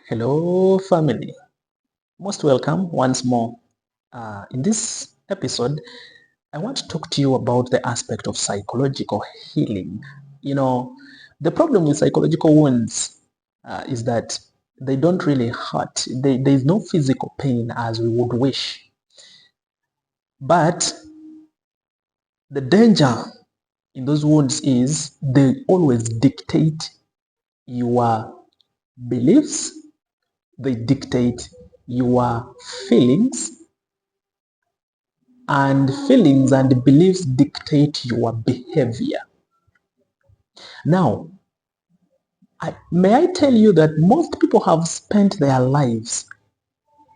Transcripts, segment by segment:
Hello, family. Most welcome once more. In this episode, I want to talk to you about the aspect of psychological healing. You know, the problem with psychological wounds is that they don't really hurt. There is no physical pain as we would wish. But the danger in those wounds is they always dictate your beliefs, they dictate your feelings, and feelings and beliefs dictate your behavior. Now, may I tell you that most people have spent their lives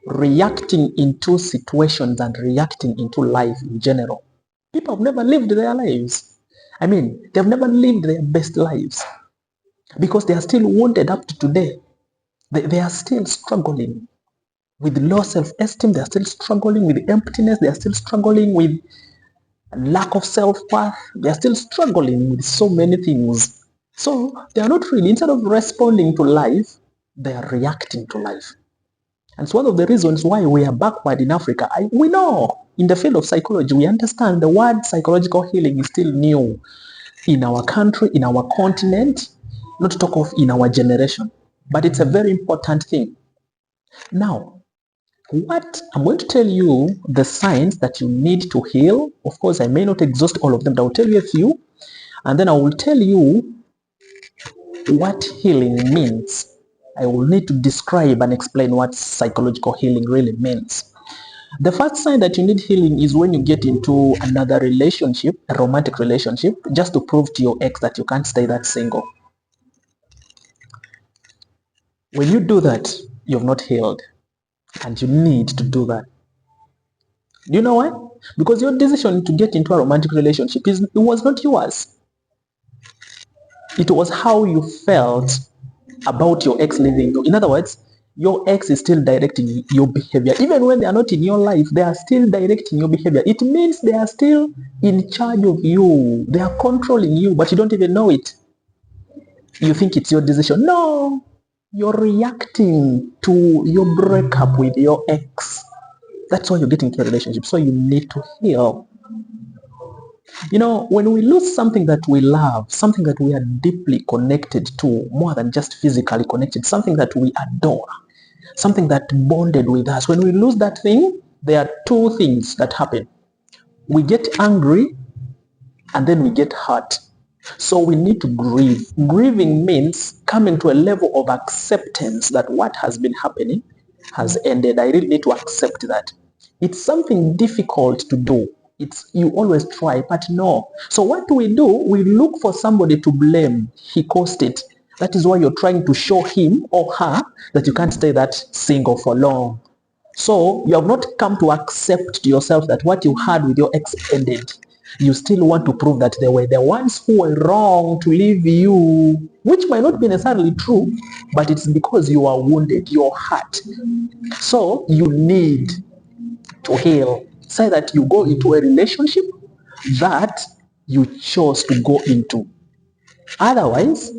reacting into situations and reacting into life in general. People have never lived their lives. They've never lived their best lives because they are still wounded up to today. They are still struggling with low self-esteem. They are still struggling with emptiness. They are still struggling with lack of self-worth. They are still struggling with so many things. So they are not really, instead of responding to life, they are reacting to life. And it's one of the reasons why we are backward in Africa. We know in the field of psychology, we understand the word psychological healing is still new in our country, in our continent, not to talk of in our generation. But it's a very important thing. Now, what I'm going to tell you the signs that you need to heal. Of course, I may not exhaust all of them, but I'll tell you a few, and then I will tell you what healing means. I will need to describe and explain what psychological healing really means. The first sign that you need healing is when you get into another relationship, a romantic relationship, just to prove to your ex that you can't stay that single. When you do that, you've not healed, and you need to do that. Do you know why? Because your decision to get into a romantic relationship it was not yours. It was how you felt about your ex leaving you. In other words, your ex is still directing your behavior. Even when they are not in your life, they are still directing your behavior. It means they are still in charge of you. They are controlling you, but you don't even know it. You think it's your decision. No, you're reacting to your breakup with your ex. That's why you're getting into a relationship. So you need to heal. You know, when we lose something that we love, something that we are deeply connected to, more than just physically connected, something that we adore, something that bonded with us, when we lose that thing, there are two things that happen. We get angry and then we get hurt. So we need to grieve. Grieving means coming to a level of acceptance that what has been happening has ended. I really need to accept that. It's something difficult to do. You always try, but no. So what do? We look for somebody to blame. He caused it. That is why you're trying to show him or her that you can't stay that single for long. So you have not come to accept yourself that what you had with your ex ended. You still want to prove that they were the ones who were wrong to leave you, which might not be necessarily true, but it's because you are wounded, you're hurt. So you need to heal. Say that you go into a relationship that you chose to go into. Otherwise,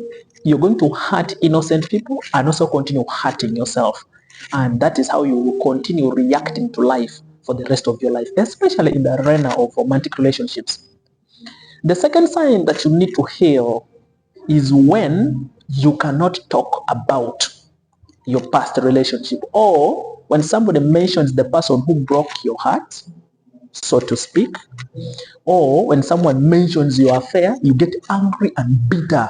you're going to hurt innocent people and also continue hurting yourself. And that is how you will continue reacting to life for the rest of your life, especially in the arena of romantic relationships. The second sign that you need to heal is when you cannot talk about your past relationship, or when somebody mentions the person who broke your heart, so to speak, or when someone mentions your affair, you get angry and bitter,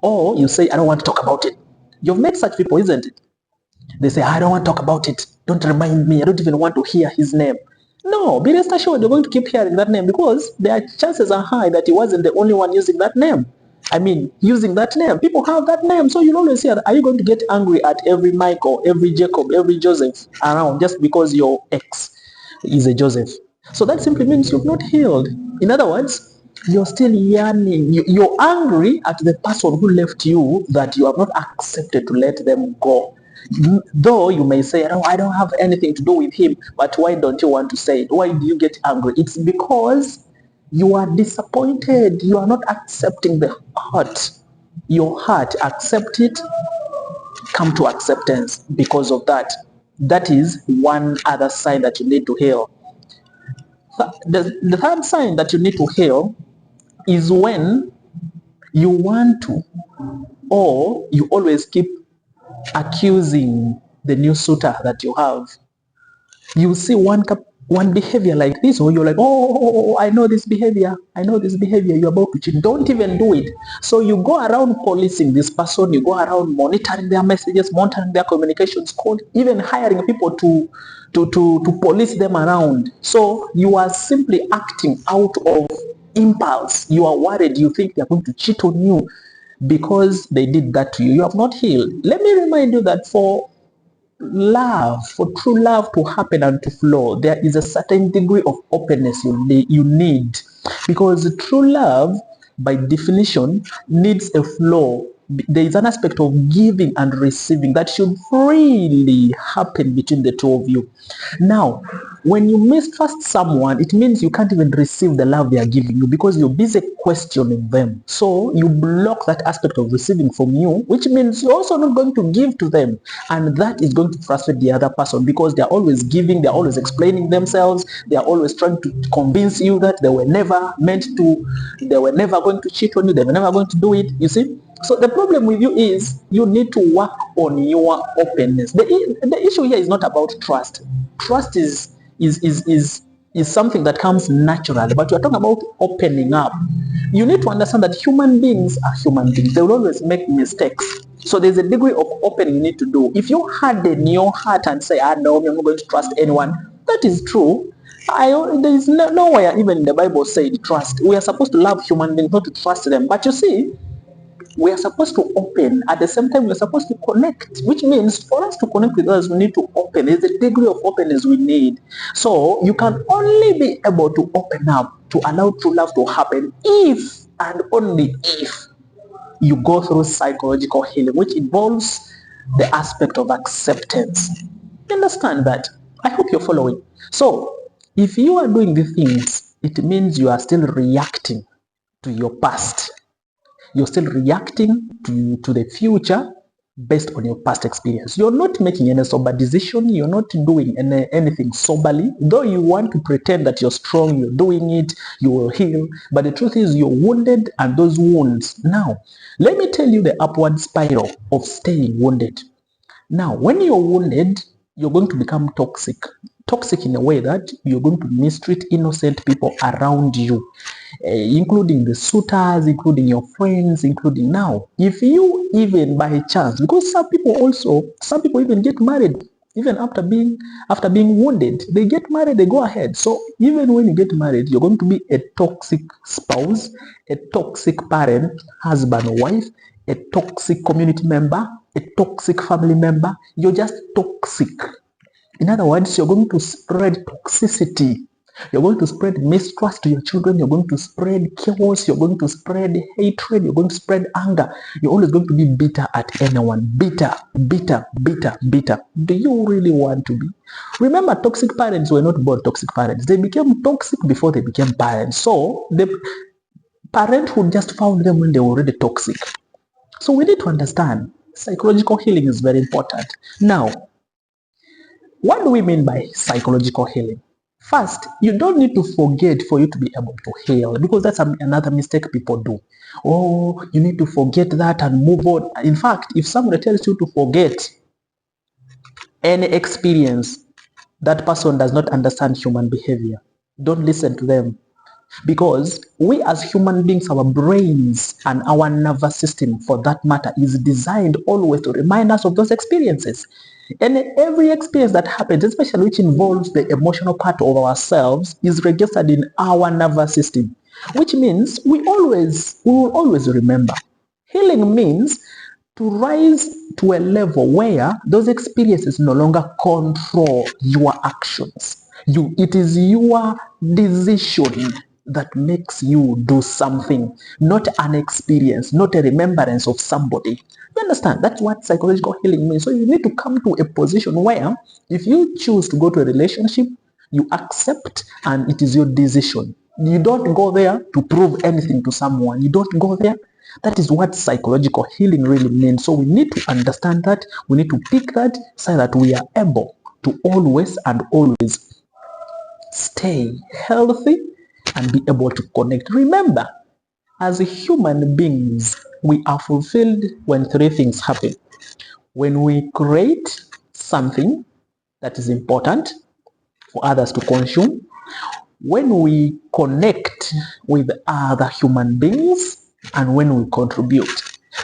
or you say, I don't want to talk about it. You've met such people, isn't it? They say, I don't want to talk about it. Don't remind me. I don't even want to hear his name. No, be rest assured you're going to keep hearing that name because their chances are high that he wasn't the only one using that name. Using that name. People have that name. So you'll always hear, are you going to get angry at every Michael, every Jacob, every Joseph around just because your ex is a Joseph? So that simply means you've not healed. In other words, you're still yearning. You're angry at the person who left you that you have not accepted to let them go. Though you may say, oh, I don't have anything to do with him, but why don't you want to say it? Why do you get angry? It's because you are disappointed. You are not accepting the hurt. Your heart, accept it come to acceptance because of that. That is one other sign that you need to heal. The third sign that you need to heal is when you want to, or you always keep accusing the new suitor that you have. You see one behavior like this, or you're like, oh, I know this behavior, you're about to cheat. Don't even do it. So you go around policing this person, you go around monitoring their messages, monitoring their communications code, even hiring people to police them around. So you are simply acting out of impulse. You are worried, you think they're going to cheat on you because they did that to you. You have not healed. Let me remind you that for true love to happen and to flow, there is a certain degree of openness you need, because true love by definition needs a flow. There is an aspect of giving and receiving that should freely happen between the two of you. Now, when you mistrust someone, it means you can't even receive the love they are giving you because you're busy questioning them. So you block that aspect of receiving from you, which means you're also not going to give to them. And that is going to frustrate the other person because they're always giving, they're always explaining themselves, they're always trying to convince you that they were never going to cheat on you, they were never going to do it, you see? So the problem with you is you need to work on your openness. The issue here is not about trust. Trust is something that comes naturally, but we're talking about opening up. You need to understand that human beings are human beings. They will always make mistakes. So there's a degree of opening you need to do. If you harden your heart and say, no, I'm not going to trust anyone, that is true. There is nowhere even in the Bible said trust. We are supposed to love human beings, not to trust them. But you see, we are supposed to open. At the same time, we are supposed to connect, which means for us to connect with others, we need to open. There's a degree of openness we need. So you can only be able to open up, to allow true love to happen, if and only if you go through psychological healing, which involves the aspect of acceptance. You understand that? I hope you're following. So if you are doing these things, it means you are still reacting to your past. You're still reacting to the future based on your past experience. You're not making any sober decision. You're not doing anything soberly. Though you want to pretend that you're strong, you're doing it, you will heal. But the truth is you're wounded, and those wounds. Now, let me tell you the upward spiral of staying wounded. Now, when you're wounded, you're going to become toxic. Toxic in a way that you're going to mistreat innocent people around you, including the suitors, including your friends, including now. If you even by chance, because some people even get married even after being wounded, they get married, they go ahead. So even when you get married, you're going to be a toxic spouse, a toxic parent, husband or wife, a toxic community member, a toxic family member. You're just toxic. In other words, you're going to spread toxicity. You're going to spread mistrust to your children. You're going to spread chaos. You're going to spread hatred. You're going to spread anger. You're always going to be bitter at anyone. Bitter, bitter, bitter, bitter. Do you really want to be? Remember, toxic parents were not born toxic parents. They became toxic before they became parents. So the parenthood just found them when they were already toxic. So we need to understand psychological healing is very important. Now, what do we mean by psychological healing? First, you don't need to forget for you to be able to heal, because that's another mistake people do. Oh, you need to forget that and move on. In fact, if somebody tells you to forget any experience, that person does not understand human behavior. Don't listen to them. Because we as human beings, our brains and our nervous system, for that matter, is designed always to remind us of those experiences. And every experience that happens, especially which involves the emotional part of ourselves, is registered in our nervous system, which means we will always remember. Healing means to rise to a level where those experiences no longer control your actions. It is your decision that makes you do something, not an experience, not a remembrance of somebody. You understand? That's what psychological healing means. So you need to come to a position where if you choose to go to a relationship, you accept and it is your decision. You don't go there to prove anything to someone. You don't go there That is what psychological healing really means. So we need to understand that, we need to pick that, so that we are able to always and always stay healthy and be able to connect. Remember, as human beings, we are fulfilled when three things happen. When we create something that is important for others to consume, when we connect with other human beings, and when we contribute.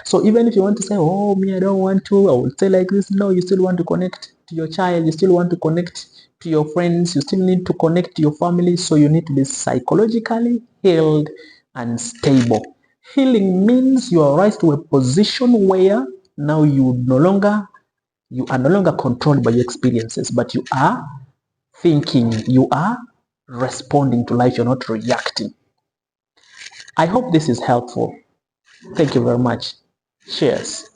So even if you want to say, oh, me, I don't want to, I will say like this, no, you still want to connect to your child, you still want to connect to your friends, you still need to connect to your family, so you need to be psychologically healed and stable. Healing means you are rise to a position where now you are no longer controlled by your experiences, but you are thinking, you are responding to life, you're not reacting. I hope this is helpful. Thank you very much. Cheers.